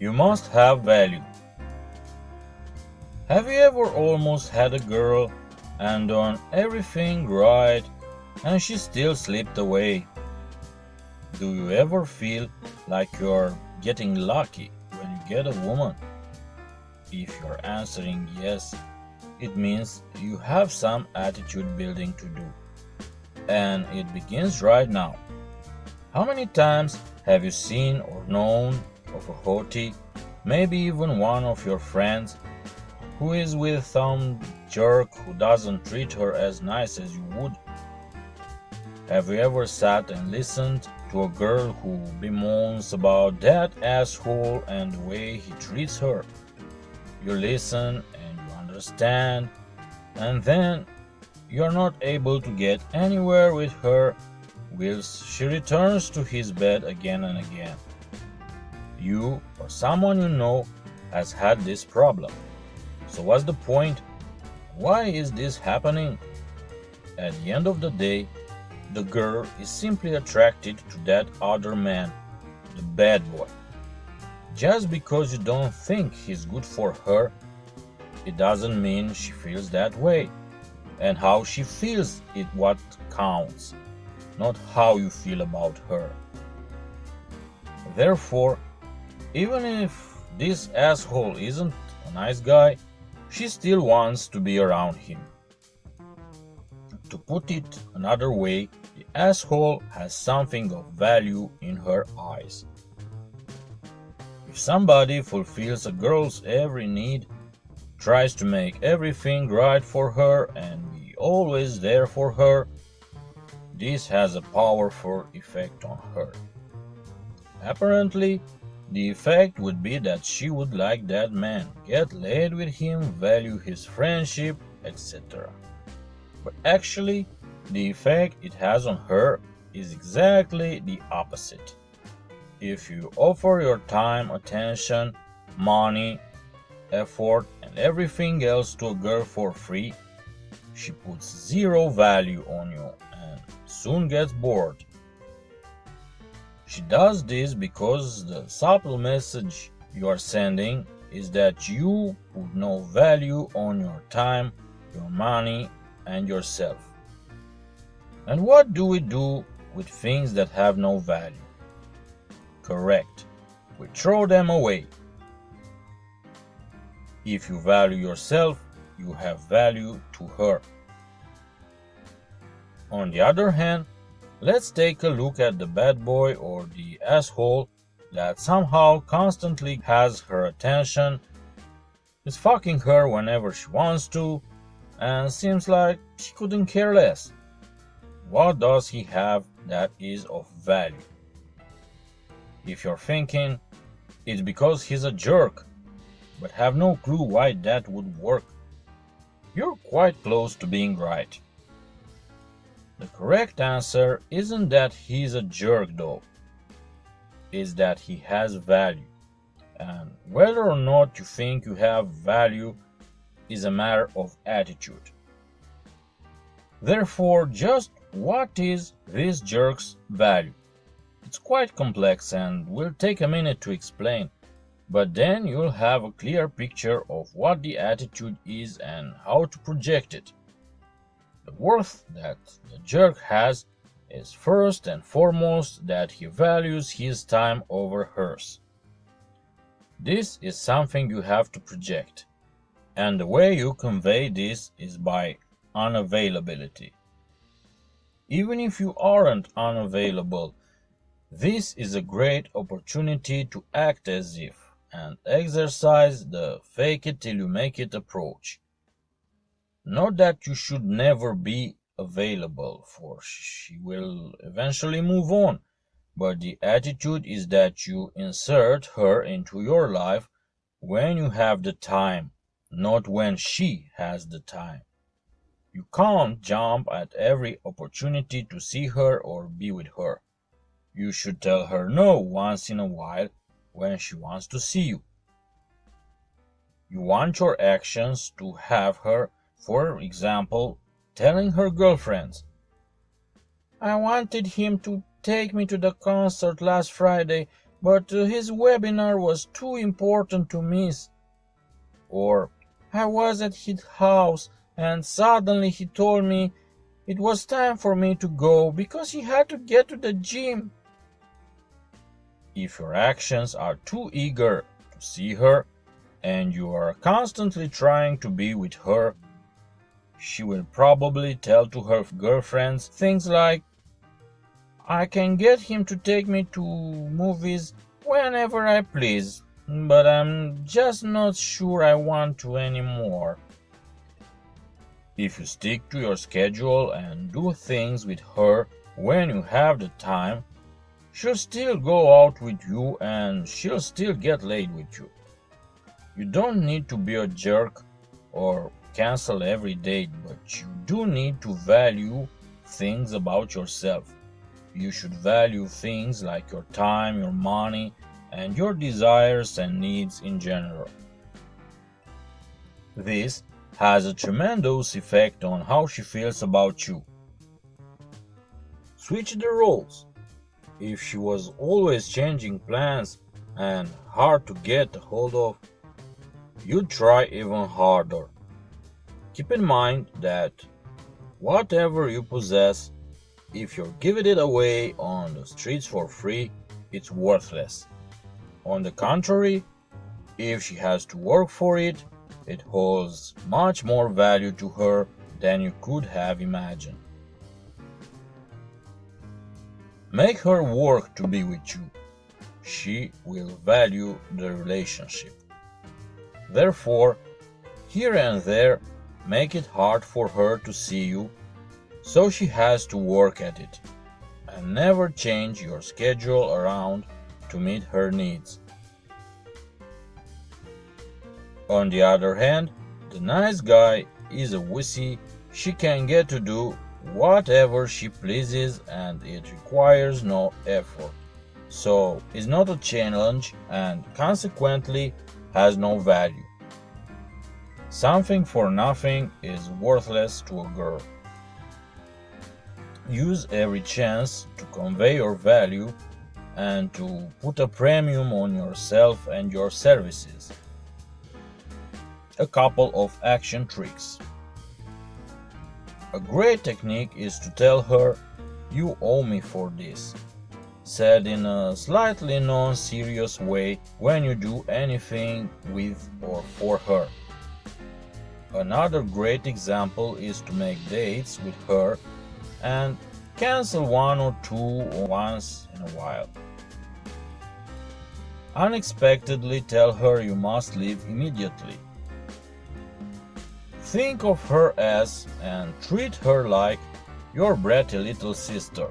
You must have value. Have you ever almost had a girl and done everything right and she still slipped away? Do you ever feel like you're getting lucky when you get a woman? If you're answering yes, it means you have some attitude building to do. And it begins right now. How many times have you seen or known of a hottie, maybe even one of your friends, who is with some jerk who doesn't treat her as nice as you would? Have you ever sat and listened to a girl who bemoans about that asshole and the way he treats her? You listen and you understand, and then you're not able to get anywhere with her whilst she returns to his bed again and again. You or someone you know has had this problem. So what's the point? Why is this happening? At the end of the day, the girl is simply attracted to that other man, the bad boy. Just because you don't think he's good for her, it doesn't mean she feels that way. And how she feels is what counts, not how you feel about her. Therefore, even if this asshole isn't a nice guy, she still wants to be around him. To put it another way, the asshole has something of value in her eyes. If somebody fulfills a girl's every need, tries to make everything right for her and be always there for her, this has a powerful effect on her. Apparently, the effect would be that she would like that man, get laid with him, value his friendship, etc. But actually, the effect it has on her is exactly the opposite. If you offer your time, attention, money, effort, and everything else to a girl for free, she puts zero value on you and soon gets bored. She does this because the subtle message you are sending is that you put no value on your time, your money, and yourself. And what do we do with things that have no value? Correct, we throw them away. If you value yourself, you have value to her. On the other hand, let's take a look at the bad boy or the asshole that somehow constantly has her attention, is fucking her whenever she wants to, and seems like she couldn't care less. What does he have that is of value? If you're thinking it's because he's a jerk, but have no clue why that would work, you're quite close to being right. The correct answer isn't that he's a jerk though, it's that he has value. And whether or not you think you have value is a matter of attitude. Therefore, just what is this jerk's value? It's quite complex and will take a minute to explain, but then you'll have a clear picture of what the attitude is and how to project it. The worth that the jerk has is first and foremost that he values his time over hers. This is something you have to project, and the way you convey this is by unavailability. Even if you aren't unavailable, this is a great opportunity to act as if and exercise the fake it till you make it approach. Not that you should never be available, for she will eventually move on, but the attitude is that you insert her into your life when you have the time, not when she has the time. You can't jump at every opportunity to see her or be with her. You should tell her no once in a while when she wants to see you. You want your actions to have her, for example, telling her girlfriends, "I wanted him to take me to the concert last Friday, but his webinar was too important to miss. Or, I was at his house and suddenly he told me it was time for me to go because he had to get to the gym. If your actions are too eager to see her and you are constantly trying to be with her, she will probably tell to her girlfriends things like, I can get him to take me to movies whenever I please, but I'm just not sure I want to anymore. If you stick to your schedule and do things with her when you have the time, she'll still go out with you and she'll still get laid with you. You don't need to be a jerk or cancel every date, but you do need to value things about yourself. You should value things like your time, your money, and your desires and needs in general. This has a tremendous effect on how she feels about you. Switch the roles. If she was always changing plans and hard to get a hold of, you try even harder. Keep in mind that whatever you possess, if you're giving it away on the streets for free, it's worthless. On the contrary, if she has to work for it, it holds much more value to her than you could have imagined. Make her work to be with you. She will value the relationship. Therefore, here and there, make it hard for her to see you, so she has to work at it, and never change your schedule around to meet her needs. On the other hand, the nice guy is a wussy. She can get to do whatever she pleases and it requires no effort, so is not a challenge and consequently has no value. Something for nothing is worthless to a girl. Use every chance to convey your value and to put a premium on yourself and your services. A couple of action tricks. A great technique is to tell her, you owe me for this, said in a slightly non-serious way when you do anything with or for her. Another great example is to make dates with her and cancel one or two once in a while. Unexpectedly tell her you must leave immediately. Think of her as and treat her like your bratty little sister.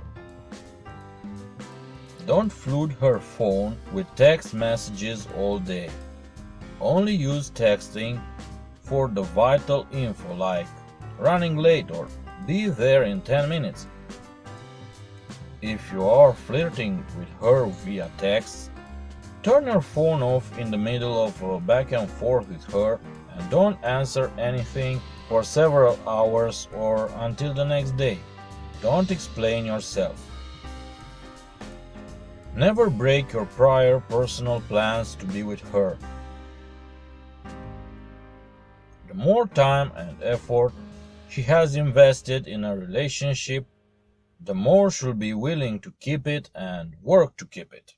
Don't flood her phone with text messages all day. Only use texting for the vital info like running late or be there in 10 minutes. If you are flirting with her via text, turn your phone off in the middle of a back and forth with her and don't answer anything for several hours or until the next day. Don't explain yourself. Never break your prior personal plans to be with her. The more time and effort she has invested in a relationship, the more she'll be willing to keep it and work to keep it.